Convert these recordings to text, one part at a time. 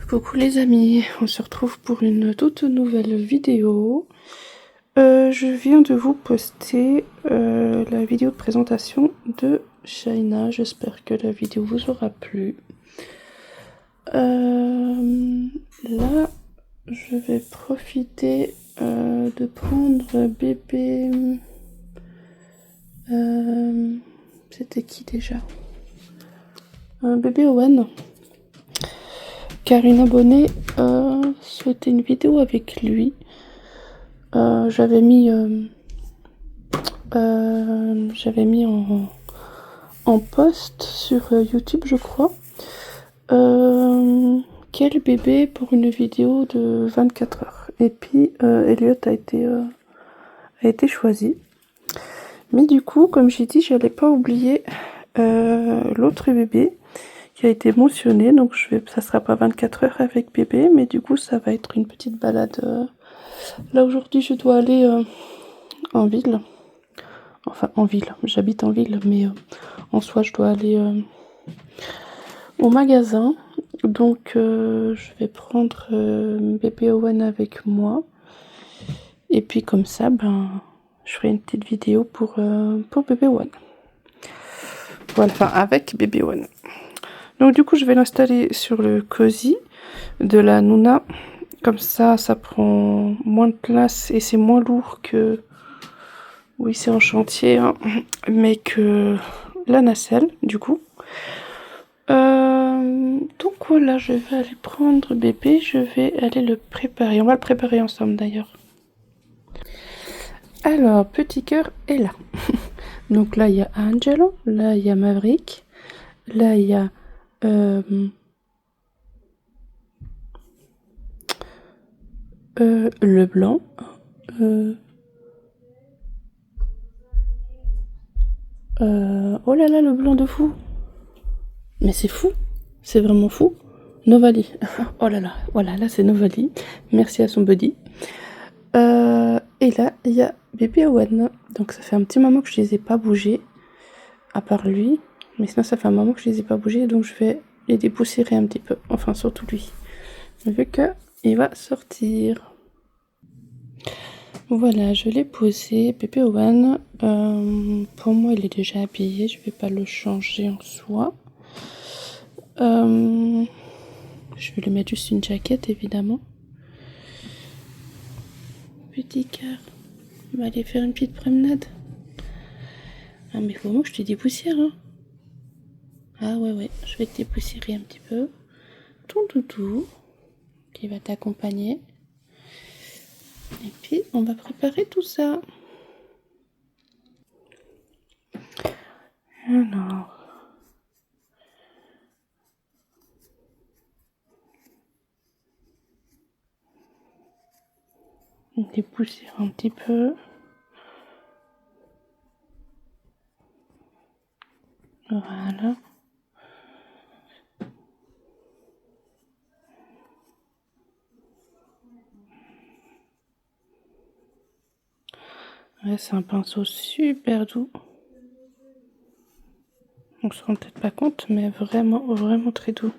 Coucou les amis, on se retrouve pour une toute nouvelle vidéo. Je viens de vous poster la vidéo de présentation de Shaina. J'espère que la vidéo vous aura plu. Là, je vais profiter de prendre bébé... C'était qui déjà? Bébé Owen. Car une abonnée souhaitait une vidéo avec lui. J'avais mis en post sur YouTube, je crois, quel bébé pour une vidéo de 24 heures. Et puis Elliot a été choisi. Mais du coup, comme j'ai dit, j'allais pas oublier l'autre bébé qui a été mentionné. Donc ça sera pas 24 heures avec bébé, mais du coup ça va être une petite balade. Là aujourd'hui je dois aller en ville. Enfin en ville, j'habite en ville, mais en soi je dois aller au magasin. Donc je vais prendre bébé Owen avec moi. Et puis comme ça, je ferai une petite vidéo pour bébé Owen. Voilà, enfin avec bébé Owen. Donc du coup je vais l'installer sur le cosy de la Nuna. Comme ça, ça prend moins de place et c'est moins lourd que... Oui, c'est en chantier, hein, mais que la nacelle, du coup. Donc voilà, je vais aller prendre bébé, je vais aller le préparer. On va le préparer ensemble d'ailleurs. Alors, petit cœur est là. Donc là, il y a Angelo, là, il y a Maverick, là, il y a... le blanc. Oh là là, le blanc de fou. Mais c'est fou. C'est vraiment fou. Novali. Oh là là. Voilà, là c'est Novali. Merci à son buddy. Et là, il y a bébé Owen. Donc ça fait un petit moment que je les ai pas bougés. À part lui. Mais sinon, ça fait un moment que je les ai pas bougés. Donc je vais les dépoussiérer un petit peu. Enfin, surtout lui. Vu qu'il va sortir. Voilà, je l'ai posé. Bébé Owen. Pour moi, il est déjà habillé. Je vais pas le changer en soi. Je vais lui mettre juste une jaquette, évidemment. Petit cœur. On va aller faire une petite promenade. Ah, mais faut vraiment que je te dépoussière, hein. Ah ouais, je vais te dépoussiérer un petit peu. Ton toutou, qui va t'accompagner. Et puis, on va préparer tout ça. Alors... on dépoussière un petit peu. Voilà. Ouais, c'est un pinceau super doux. On se rend peut-être pas compte, mais vraiment, vraiment très doux.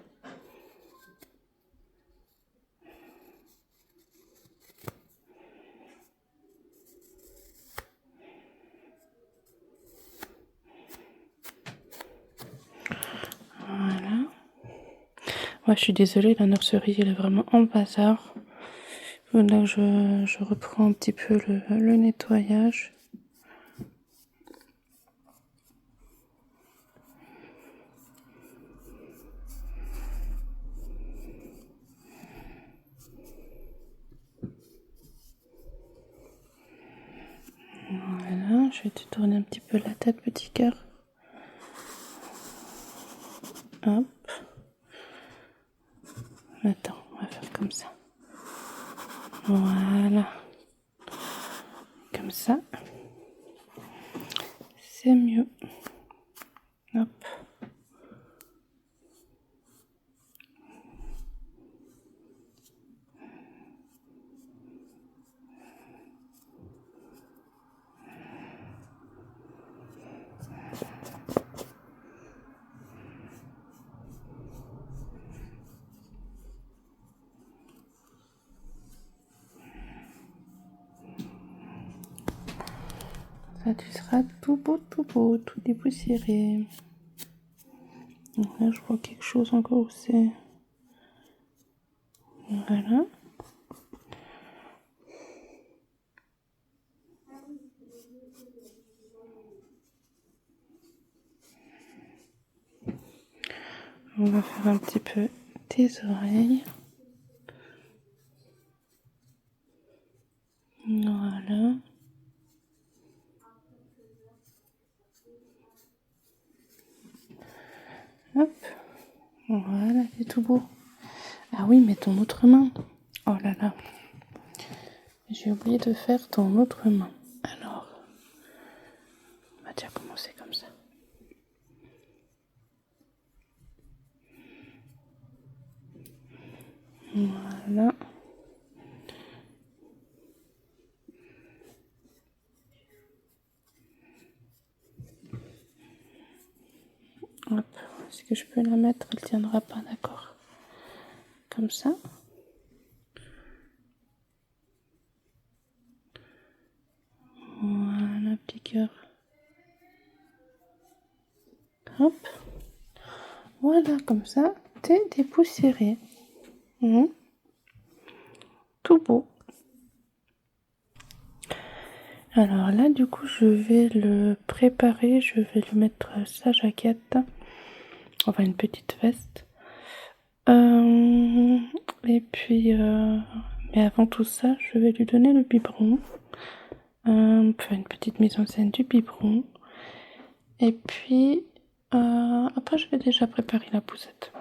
Voilà. Ouais, je suis désolée, la nurserie, elle est vraiment en bazar. Là, je reprends un petit peu le nettoyage. Voilà, je vais te tourner un petit peu la tête, petit cœur. Hop. Attends, on va faire comme ça. Voilà. Comme ça. C'est mieux. Hop. Ça, tu seras tout beau, tout dépoussiéré. Donc là, je vois quelque chose encore où c'est... Voilà. On va faire un petit peu tes oreilles. Voilà. Hop. Voilà, c'est tout beau. Ah oui, mais ton autre main. Oh là là. J'ai oublié de faire ton autre main. Alors, on va déjà commencer comme ça. Voilà. Hop. Est-ce que je peux la mettre? Elle tiendra pas, d'accord. Comme ça. Voilà, petit cœur. Hop. Voilà, comme ça, t'es dépoussiéré. Tout beau. Alors là, du coup, je vais le préparer. Je vais lui mettre sa jaquette. Enfin, une petite veste. Et puis, mais avant tout ça, je vais lui donner le biberon. Faire une petite mise en scène du biberon. Et puis, après, je vais déjà préparer la poussette.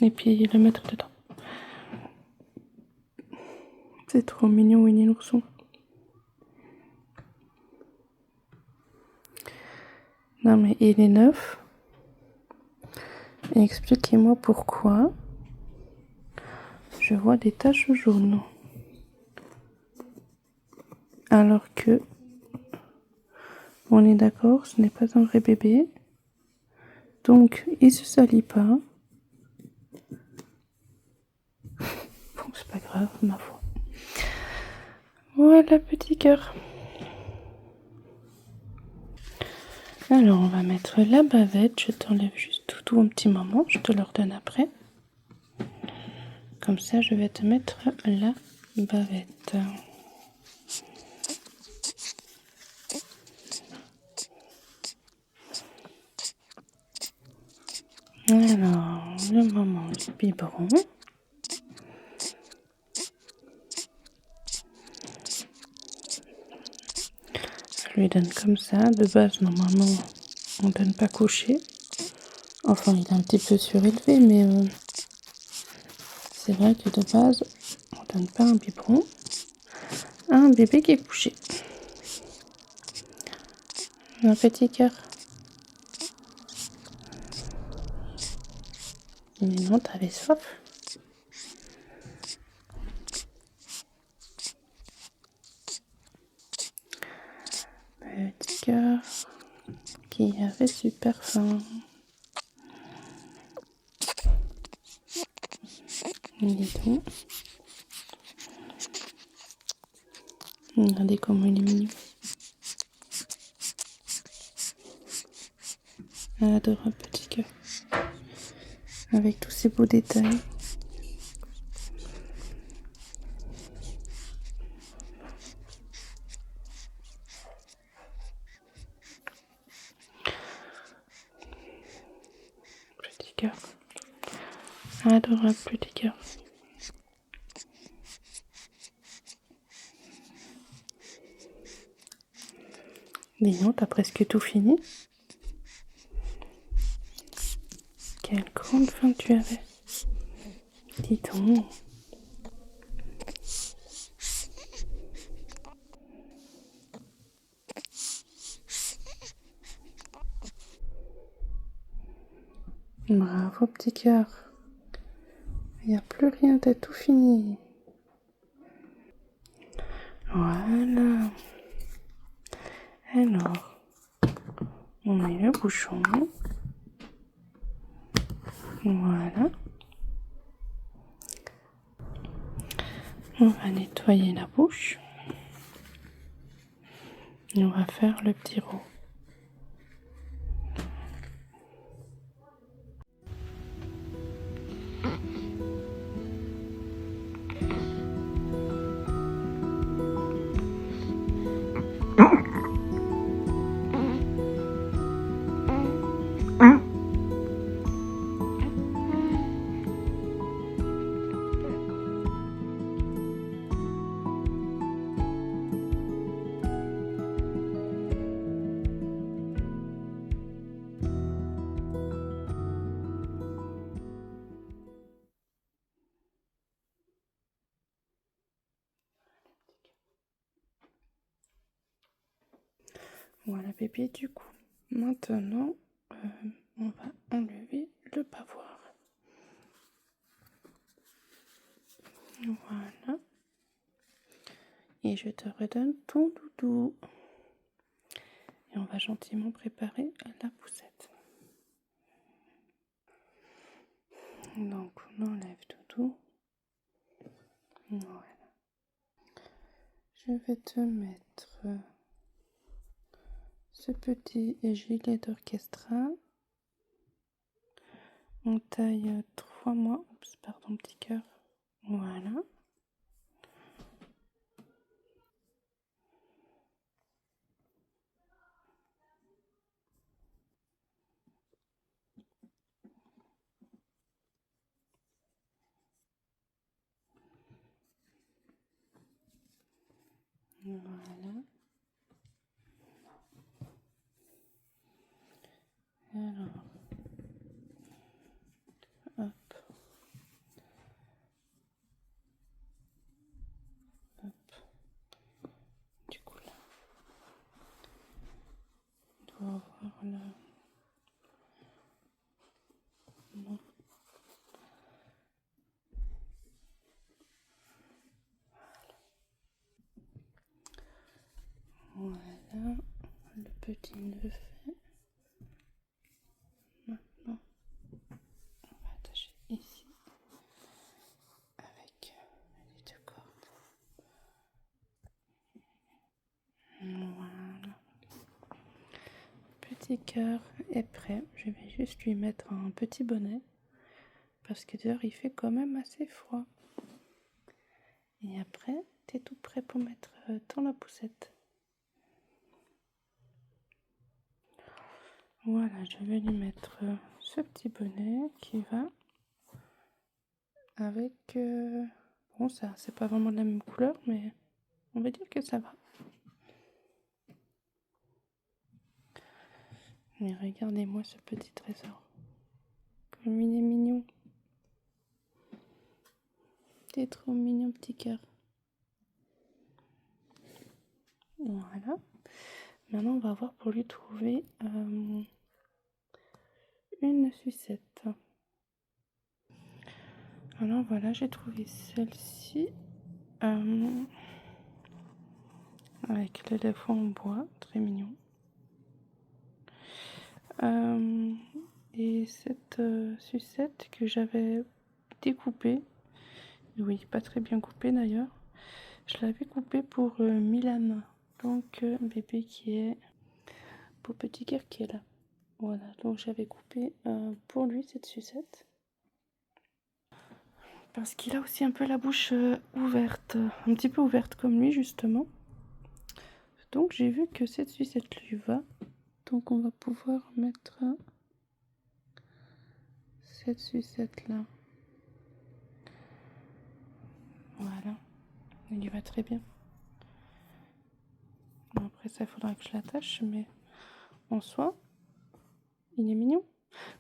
Et puis, le mettre dedans. C'est trop mignon, Winnie l'ourson. Non, mais il est neuf. Et expliquez-moi pourquoi je vois des taches jaunes. Alors que, on est d'accord, ce n'est pas un vrai bébé. Donc, il se salit pas. Bon, c'est pas grave, ma foi. Voilà, petit cœur. Alors, on va mettre la bavette. Je t'enlève juste tout un petit moment. Je te le redonne après. Comme ça, je vais te mettre la bavette. Alors, le moment du biberon. Je lui donne comme ça. De base, normalement, on donne pas coucher. Enfin, il est un petit peu surélevé, mais c'est vrai que de base, on donne pas un biberon à un bébé qui est couché. Un petit cœur. Mais non, t'avais soif. Petit cœur qui avait super faim. Dis donc. Regardez comment il est mignon. Adorable petit cœur. Avec tous ces beaux détails. Petit cœur. Adorable petit cœur. Dis non, t'as presque tout fini. Quelle grande faim tu avais. Dis donc. Bravo petit cœur. Il n'y a plus rien, t'as tout fini. Voilà. Alors, on met le bouchon. Voilà. On va nettoyer la bouche. Et on va faire le petit rond. Voilà bébé, du coup, maintenant, on va enlever le bavoir. Voilà. Et je te redonne ton doudou. Et on va gentiment préparer la poussette. Donc on enlève doudou. Voilà. Je vais te mettre ce petit gilet d'orchestra en taille 3 mois. Oups, pardon, petit cœur. Voilà. Voilà. Alors, hop. Hop. Du coup là, on doit avoir là. Non. Voilà, le petit nœud fait. Maintenant, on va attacher ici avec les deux cordes. Voilà. Petit cœur est prêt. Je vais juste lui mettre un petit bonnet parce que dehors il fait quand même assez froid. Et après, t'es tout prêt pour mettre dans la poussette. Voilà, je vais lui mettre ce petit bonnet qui va avec... bon, ça, c'est pas vraiment de la même couleur, mais on va dire que ça va. Mais regardez-moi ce petit trésor. Comme il est mignon. T'es trop mignon, petit cœur. Voilà. Maintenant, on va voir pour lui trouver une sucette. Alors voilà, j'ai trouvé celle-ci. Avec l'éléphant en bois, très mignon. Et cette sucette que j'avais découpée, oui, pas très bien coupée d'ailleurs, je l'avais coupée pour Milan, donc bébé qui est, pour petit cœur qui est là. Voilà, donc j'avais coupé pour lui cette sucette. Parce qu'il a aussi un peu la bouche ouverte, un petit peu ouverte comme lui justement. Donc j'ai vu que cette sucette lui va. Donc on va pouvoir mettre cette sucette là. Voilà, il lui va très bien. Bon, après ça, il faudra que je l'attache, mais en soi, il est mignon.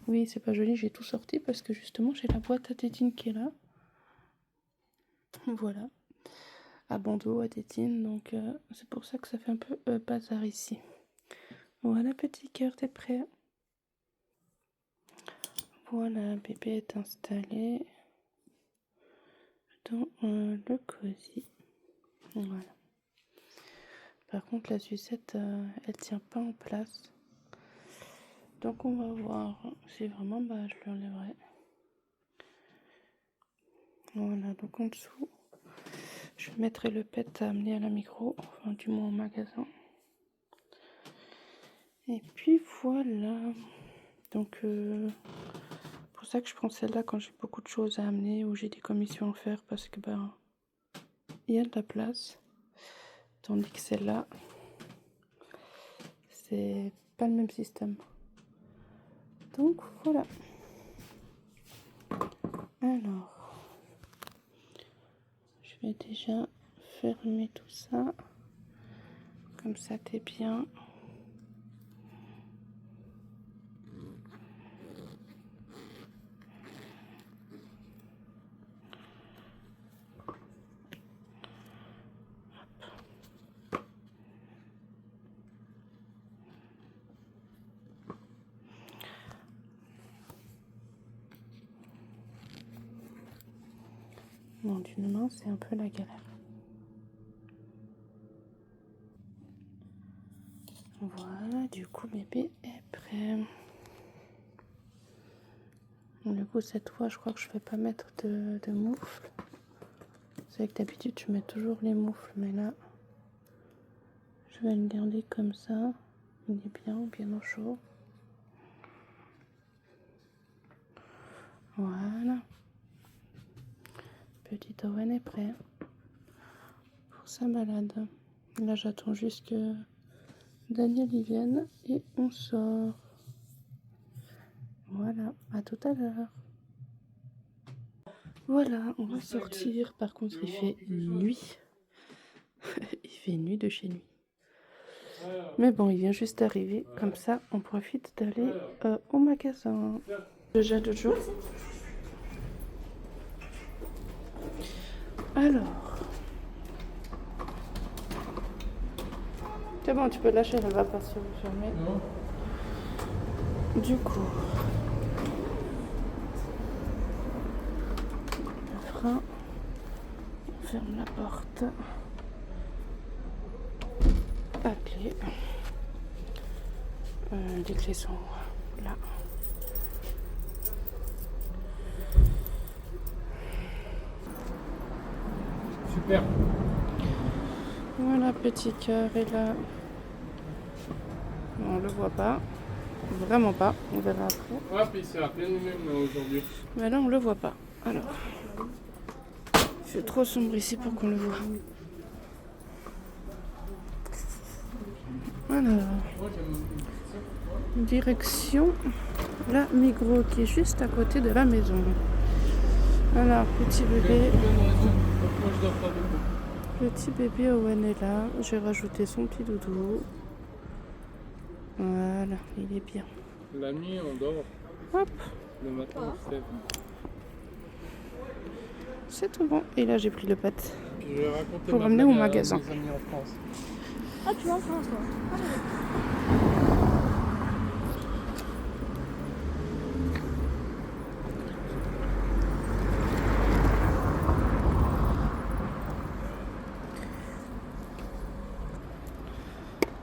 Oui, c'est pas joli, j'ai tout sorti parce que justement, j'ai la boîte à tétine qui est là. Voilà, à bandeau, à tétine, donc c'est pour ça que ça fait un peu bazar ici. Voilà, petit cœur, t'es prêt? Voilà, bébé est installé dans le cosy. Voilà. Par contre, la sucette, elle tient pas en place. Donc on va voir si vraiment je l'enlèverai. Voilà, donc en dessous, je mettrai le pet à amener à la micro, enfin du moins au magasin. Et puis voilà. Donc, pour ça que je prends celle-là quand j'ai beaucoup de choses à amener ou j'ai des commissions à faire parce que ben il y a de la place. Tandis que celle-là, c'est pas le même système. Donc voilà. Alors, je vais déjà fermer tout ça. Comme ça, t'es bien. Non, d'une main, c'est un peu la galère. Voilà, du coup, bébé est prêt. Du coup, cette fois, je crois que je vais pas mettre de moufle. C'est vrai que d'habitude, je mets toujours les moufles, mais là, je vais le garder comme ça. Il est bien au chaud. Voilà. Petit Owen est prêt pour sa balade. Là, j'attends juste que Daniel y vienne et on sort. Voilà, à tout à l'heure. Voilà, on va sortir. Par contre, il fait nuit. Il fait nuit de chez nuit. Mais bon, il vient juste d'arriver. Comme ça, on profite d'aller au magasin. Déjà de jour. Alors. C'est bon, tu peux lâcher, elle va pas se fermer. Du coup. Le frein. On ferme la porte. La clé. Les clés sont là. Super. Voilà, petit cœur est là. On le voit pas. Vraiment pas. On verra après. Ouais, puis c'est à pleine lumière aujourd'hui. Mais là, on le voit pas. Alors. C'est trop sombre ici pour qu'on le voit. Alors. Direction la Migros qui est juste à côté de la maison. Alors, petit bébé. Petit bébé Owen est là. J'ai rajouté son petit doudou. Voilà, il est bien. La nuit, on dort. Hop. Le matin, on se lève. C'est tout bon. Et là, j'ai pris le pâte. Puis je vais raconter pour ma ramener blague au à magasin. mes amis en France. Ah, tu vas en France, toi?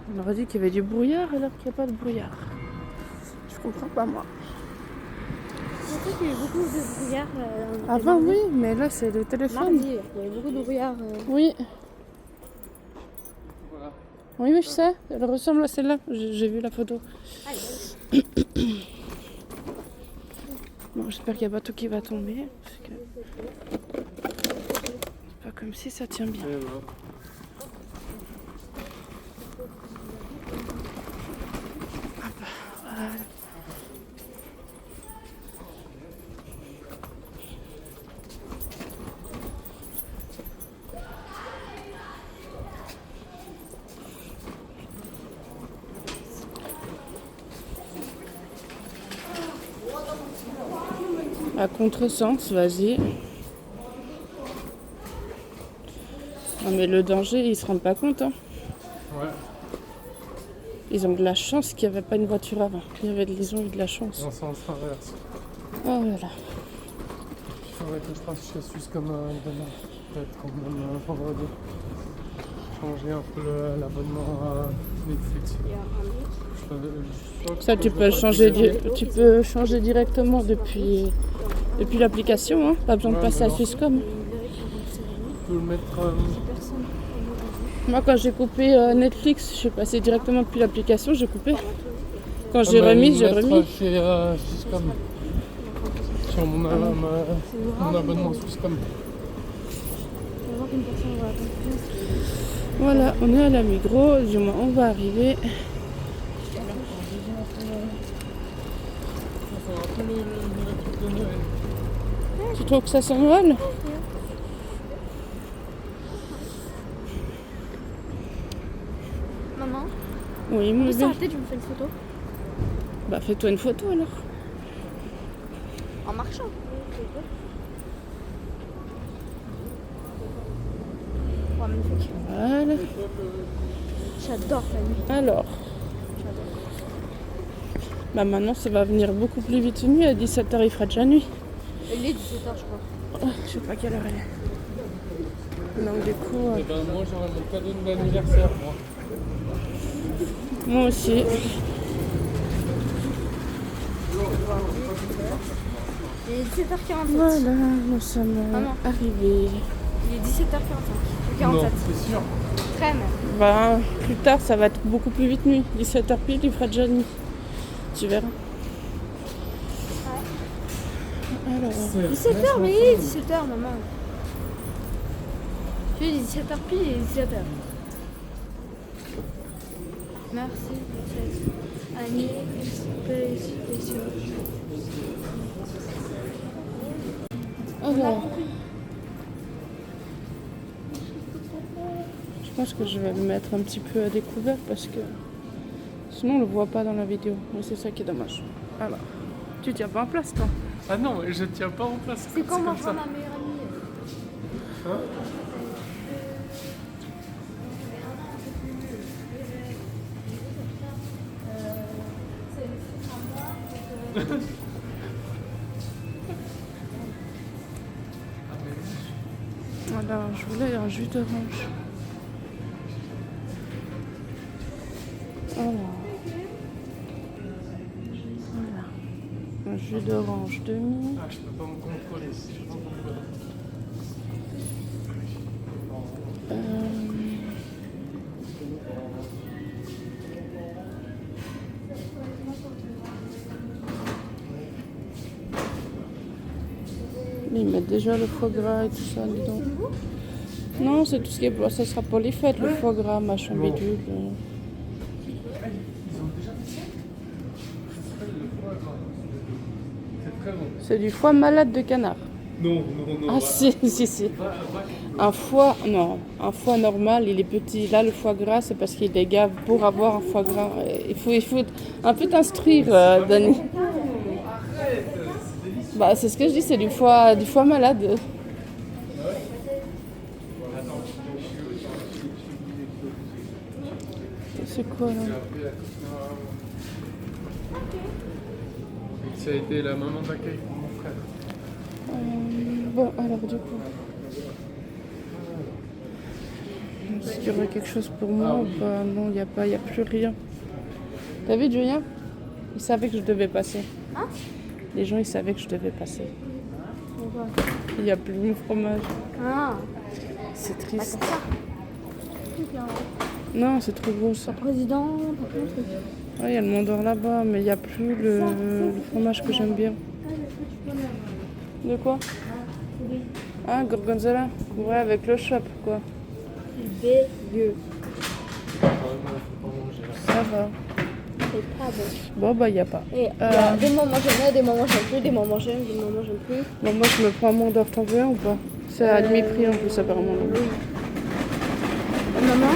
On aurait dit qu'il y avait du brouillard alors qu'il n'y a pas de brouillard. Je comprends pas, moi. Je sais qu'il y a eu beaucoup de brouillard. Avant, oui, mais là, c'est le téléphone. Mardi, il y avait beaucoup de brouillard. Oui. Voilà. Oui, oui, je sais. Elle ressemble à celle-là. J'ai vu la photo. Bon, j'espère qu'il n'y a pas tout qui va tomber. Parce que c'est pas comme si ça tient bien. Et voilà. Voilà. À contresens, vas-y. Non mais le danger, ils se rendent pas compte. Hein. Ouais. Ils ont de la chance qu'il n'y avait pas une voiture avant. Ils ont eu de la chance. On s'en traverse. Oh là là. Il faudrait que je fasse chez Suisse comme demain. Peut-être quand même vendredi. Changer un peu l'abonnement à Netflix. Ça, tu peux changer directement depuis l'application. Hein. Pas besoin de passer à Swisscom. Je peux le mettre. Moi, quand j'ai coupé Netflix, je suis passée directement depuis l'application. J'ai coupé. Quand j'ai remis, j'ai remis. Chez Swisscom. Sur mon abonnement Swisscom. On va voir qu'une personne va attendre. Voilà, on est à la Migros, du moins on va arriver. Tu trouves que ça s'envole? Maman, Oui, mon juste bébé. arrêter, tu me fais une photo. Bah fais-toi une photo alors. En marchant. Oh, magnifique. Voilà. J'adore la nuit. Alors. Bah maintenant ça va venir beaucoup plus vite nuit. À 17h il fera déjà nuit. Il est 17h, je crois. Oh, je sais pas quelle heure elle est. Donc du coup, Et ben moi j'aurai mon cadeau d'anniversaire moi. moi aussi. Il est 17h47. Voilà, nous sommes Maman. arrivés. Il est 17h45. 47. Non, c'est sûr. Très même. Bah plus tard ça va être beaucoup plus vite nuit. 17h pile il fera déjà nuit. Tu verras. Alors. 17h, mais il est 17h, maman. Tu dis 17h pile, il est 17h. Merci pour cette année spéciale. Alors. Je pense que je vais le mettre un petit peu à découvert parce que sinon on le voit pas dans la vidéo. Mais c'est ça qui est dommage. Alors. Tu tiens pas en place toi? Ah non, je tiens pas en place. C'est quand ma comme ça. meilleure amie. Hein? Alors, je voulais un jus d'orange. Alors. Voilà. Un jus d'orange demi. Ah, je peux pas me contrôler. Je peux pas me contrôler. Ils mettent déjà le foie gras et tout ça dedans. Non, c'est tout ce qui est. Ça sera pour les fêtes, le foie gras, machin Non. bidule. C'est très bon. C'est du foie malade de canard. Non, non, non. Ah si, si, si. Un foie, non, un foie normal, il est petit. Là, le foie gras, c'est parce qu'il est gave pour avoir un foie gras. Il faut un peu t'instruire, Dani. Bah, c'est ce que je dis, c'est du foie malade. C'est quoi là? Ça a été la maman d'accueil pour mon frère. Bon, alors du coup. Est-ce qu'il y aurait quelque chose pour moi ou pas? Non, il n'y a pas, il n'y a plus rien. T'as vu, Julien? Il savait que je devais passer. Hein? Les gens, ils savaient que je devais passer. Pourquoi? Il n'y a plus mon fromage. Ah, C'est bah triste. c'est ça. Truc, là. Non, c'est trop gros ça. Président, t'as plein de trucs. Ouais, il y a le Mont d'Or là-bas, mais il n'y a plus le fromage que j'aime bien. De quoi? Ah, gorgonzola? Ouais, avec le chop, quoi. Bégueux. Ça va. C'est pas bon. Bon, bah, il n'y a pas. Et il y a des moments j'aime bien, des moments j'aime plus, des moments j'aime, des moments j'aime plus. Bon, moi, je me prends un Mont d'Or, t'en veux un ou pas? C'est à demi-prix en plus, apparemment. Oui. Maman?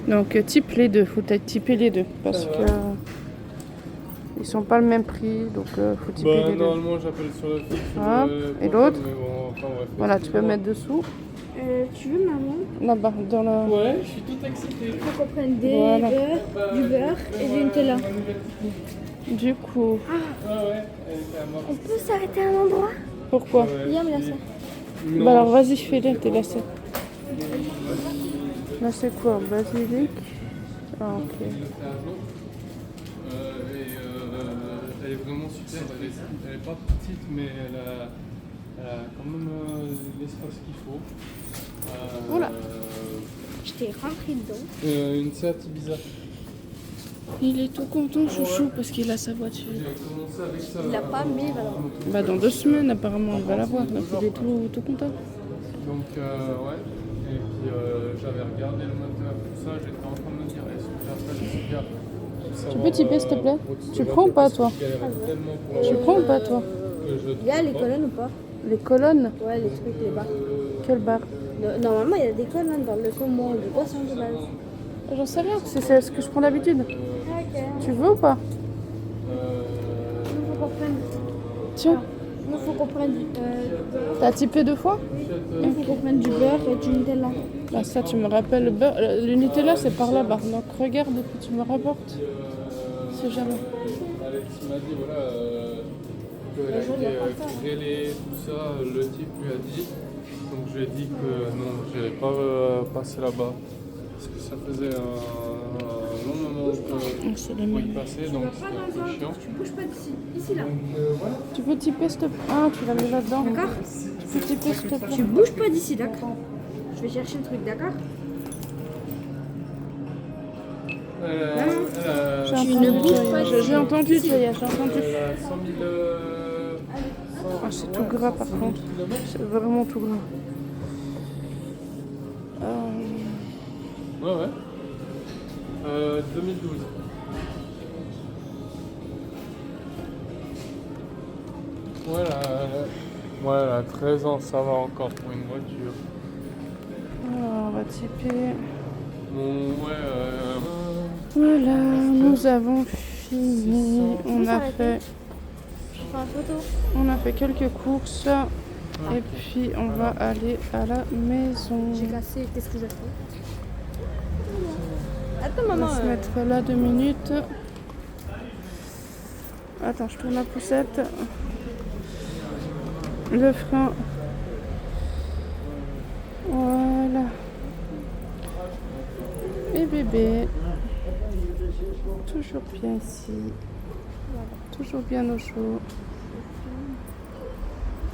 Donc, type les deux. Faut typer les deux. Parce que ils sont pas le même prix. Donc, faut typer Bah, les deux. normalement, j'appelle sur le fixe. Hop, et l'autre? Mais bon, enfin, bref, Voilà, tu peux mettre dessous. Tu veux maman? Là-bas, dans la. Ouais, je suis tout excité. Faut qu'on prenne des Voilà. du beurre et du Nutella. Du coup, Ah ouais, elle était à moi. On peut s'arrêter à un endroit? pourquoi? Viens me laisser. Non. Bah alors vas-y, fais-le, t'es lassé. Là c'est quoi? Basilic? Ah ok. Elle est vraiment super. Elle est pas petite, mais elle a quand même l'espace qu'il faut. Oula. t'ai rentré dedans. Une Seat Ibiza. Il est tout content, chouchou, parce qu'il a sa voiture. J'ai commencé avec ça. Il l'a pas, mais il va l'avoir. Bah, dans 2 semaines, apparemment, il va l'avoir. Donc, il est tout content. Donc, ouais. Et puis, j'avais regardé le moteur, tout ça. J'étais en train de me dire, est-ce que j'ai un certificat Tu peux typer, s'il te plaît? Tu prends ou pas, toi? Tu prends ou pas, toi? Il y a les colonnes ou pas? Les colonnes? Ouais, les trucs, les barres. Quelle barre? Normalement, il y a des colonnes dans le saumon de poisson de base. J'en sais rien, c'est ce que je prends d'habitude. Ok. Tu veux ou pas? Il faut qu'on prenne. Tiens, Il faut qu'on prenne. t'as typé 2 fois? Il faut qu'on prenne du beurre et du Nutella. Bah ça, tu me rappelles le beurre. L'unité là, c'est par là-bas. Donc regarde et puis tu me rapportes. C'est jamais. Alex m'a dit, voilà, qu'elle a été grêlée, tout ça. Le type lui a dit. Donc je lui ai dit que non, je n'allais pas passer là-bas. Parce que ça faisait un long moment C'est que les il mêmes. passait, donc c'était un peu chiant. Tu bouges pas d'ici. Ici, là. Donc voilà. Tu peux typer s'il te plaît. Ah, tu l'as mis là-dedans. D'accord? Tu peux typer s'il te plaît. Tu bouges pas d'ici, d'accord? Je vais chercher le truc, d'accord? J'ai entendu, ça y est, j'ai entendu. Elle a 100 000. Ah, c'est tout gras par contre. C'est vraiment tout gras. Ouais, ouais. 2012. Voilà, 13 ans, ça va encore pour une voiture. Alors, on va typer. Bon, ouais, Voilà, nous avons fini. On a fait quelques courses. Et puis on va aller à la maison. J'ai cassé. Qu'est-ce que j'ai fait? Attends, On maman. va se mettre là 2 minutes. Attends, je tourne la poussette. Le frein. Voilà. Et bébé. Toujours bien ici. Toujours bien au chaud.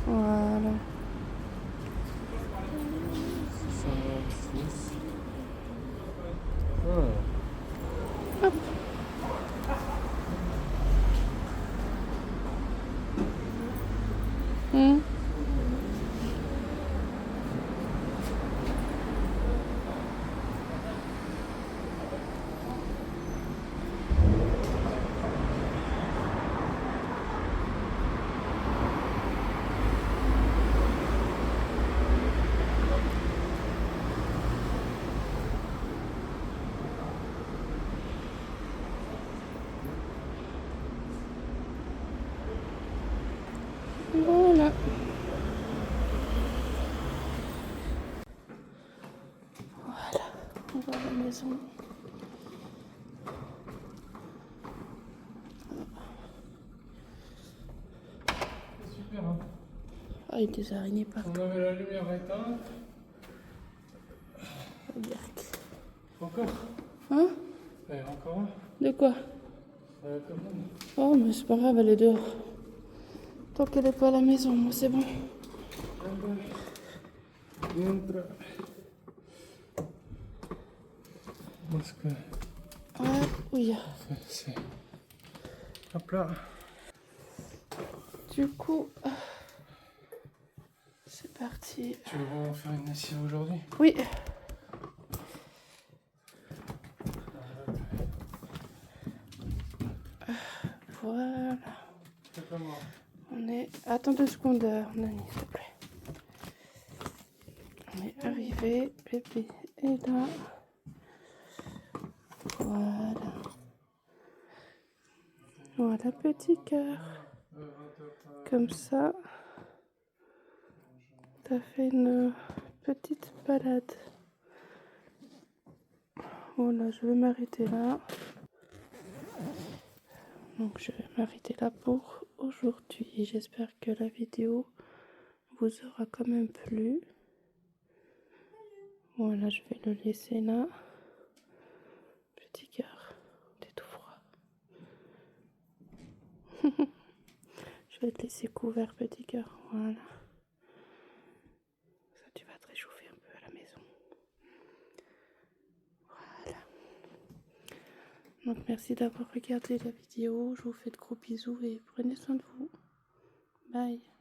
Voilà. Hop. Voilà. Voilà, on va à la maison. c'est super, hein. Ah, il y a des araignées partout. On avait la lumière éteinte. Encore? Hein? Encore un? De quoi? Quand même. Oh, mais c'est pas grave, elle est dehors. Tant qu'elle n'est pas à la maison, moi c'est bon. Entra. Parce que Ah, oui. c'est. Hop là. Du coup, c'est parti. Tu veux vraiment faire une lessive aujourd'hui? Oui. Voilà. C'est pas moi. On est. Attends 2 secondes, Nani, s'il te plaît. On est arrivé. Bébé est là. Voilà. Voilà, petit cœur. Comme ça, t'as fait une petite balade. Voilà, je vais m'arrêter là. Donc je vais m'arrêter là pour aujourd'hui. J'espère que la vidéo vous aura quand même plu. Voilà, je vais le laisser là. Petit cœur, t'es tout froid. Je vais te laisser couvert, petit cœur. Voilà. Ça, tu vas te réchauffer un peu à la maison. Donc merci d'avoir regardé la vidéo, je vous fais de gros bisous et prenez soin de vous. Bye.